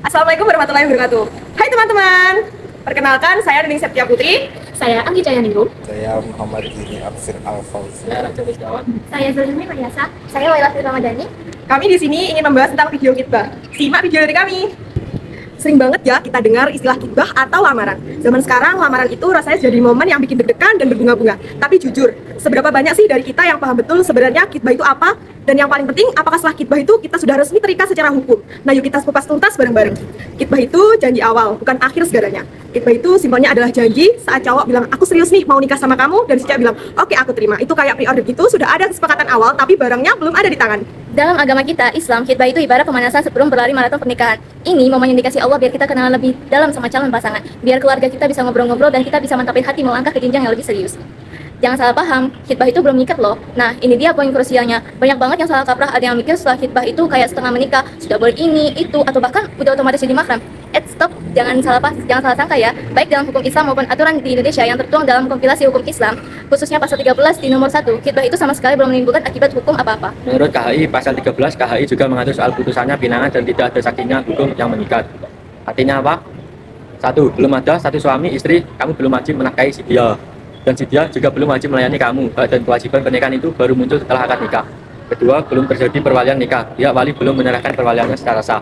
Assalamualaikum warahmatullahi wabarakatuh. Hai teman-teman, perkenalkan saya Dening Septia Putri. Saya Anggi Cayaningrum. Saya Muhammad Gini Absir Al-Fauzi. Saya Zulmi Mayasa. Saya Waila Ramadhani. Kami di sini ingin membahas tentang video khitbah. Simak video dari kami. Sering banget ya kita dengar istilah khitbah atau lamaran. Zaman sekarang lamaran itu rasanya jadi momen yang bikin deg-degan dan berbunga-bunga. Tapi jujur, seberapa banyak sih dari kita yang paham betul sebenarnya khitbah itu apa? Dan yang paling penting, apakah setelah khitbah itu kita sudah resmi terikat secara hukum? Nah, yuk kita kupas tuntas bareng-bareng. Khitbah itu janji awal, bukan akhir segalanya. Khitbah itu simpelnya adalah janji saat cowok bilang, aku serius nih mau nikah sama kamu, dan si cewek bilang, oke aku terima. Itu kayak pre-order gitu, sudah ada kesepakatan awal, tapi barangnya belum ada di tangan. Dalam agama kita, Islam, khitbah itu ibarat pemanasan sebelum berlari maraton pernikahan. Ini momen yang dikasih Allah biar kita kenalan lebih dalam sama calon pasangan. Biar keluarga kita bisa ngobrol-ngobrol dan kita bisa mantapin hati melangkah ke jenjang yang lebih serius. Jangan salah paham, khitbah itu belum nikah loh. Nah, ini dia poin krusialnya. Banyak banget yang salah kaprah, ada yang mikir setelah khitbah itu kayak setengah menikah, sudah boleh ini, itu, atau bahkan udah otomatis jadi mahram. Stop, jangan salah sangka ya. Baik dalam hukum Islam maupun aturan di Indonesia yang tertuang dalam kompilasi hukum Islam, khususnya pasal 13 di nomor 1, khitbah itu sama sekali belum menimbulkan akibat hukum apa-apa. Menurut KHI, pasal 13 KHI juga mengatur soal putusannya pinangan dan tidak ada saksinya hukum yang mengikat. Artinya apa? Satu, belum ada satu suami istri, kamu belum wajib menafkahi si dia. Dan si dia juga belum wajib melayani kamu. Hak dan kewajiban pernikahan itu baru muncul setelah akad nikah. Kedua, belum terjadi perwalian nikah. Pihak wali belum menyerahkan perwaliannya secara sah.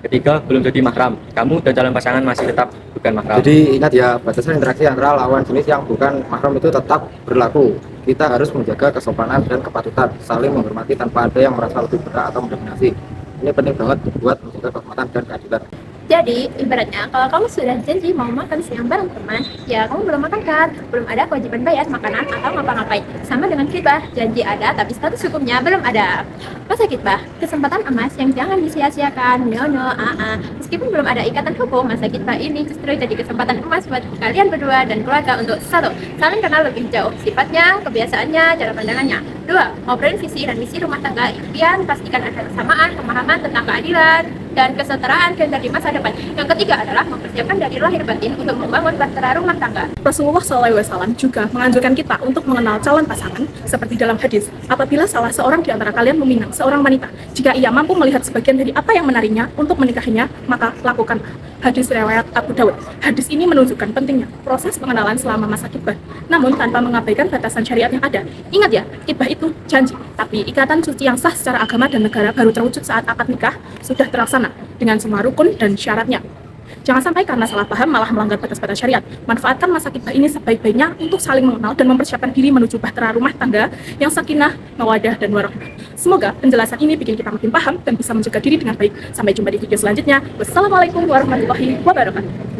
Ketiga, belum jadi mahram. Kamu dan calon pasangan masih tetap bukan mahram. Jadi ingat ya, batasan interaksi antara lawan jenis yang bukan mahram itu tetap berlaku. Kita harus menjaga kesopanan dan kepatutan, saling menghormati tanpa ada yang merasa lebih berhak atau mendominasi. Ini penting banget buat menjaga kehormatan dan keadilan. Jadi, ibaratnya kalau kamu sudah janji mau makan siang bareng teman, ya kamu belum makan kan? Belum ada kewajiban bayar makanan atau ngapa-ngapain. Sama dengan khitbah, janji ada tapi status hukumnya belum ada. Masa khitbah, kesempatan emas yang jangan disia-siakan. No, Meskipun belum ada ikatan hukum, masa khitbah ini justru jadi kesempatan emas buat kalian berdua dan keluarga untuk satu, saling kenal lebih jauh, sifatnya, kebiasaannya, cara pandangannya. Dua, ngobrolin visi dan misi rumah tangga impian, pastikan ada kesamaan, pemahaman tentang keadilan dan kesetaraan gender di masa depan. Yang ketiga adalah mempersiapkan dari lahir batin untuk membangun bahtera rumah tangga. Rasulullah SAW juga menganjurkan kita untuk mengenal calon pasangan seperti dalam hadis. Apabila salah seorang di antara kalian meminang seorang wanita, jika ia mampu melihat sebagian dari apa yang menariknya untuk menikahinya, maka lakukan. Hadis riwayat Abu Dawud. Hadis ini menunjukkan pentingnya proses pengenalan selama masa khitbah, namun tanpa mengabaikan batasan syariat yang ada. Ingat ya, khitbah itu janji, tapi ikatan suci yang sah secara agama dan negara baru terwujud saat akad nikah sudah terlaksana dengan semua rukun dan syaratnya. Jangan sampai karena salah paham malah melanggar batas-batas syariat. Manfaatkan masa khitbah ini sebaik-baiknya untuk saling mengenal dan mempersiapkan diri menuju bahtera rumah tangga yang sakinah, mawadah, dan warahmah. Semoga penjelasan ini bikin kita makin paham dan bisa menjaga diri dengan baik. Sampai jumpa di video selanjutnya. Wassalamualaikum warahmatullahi wabarakatuh.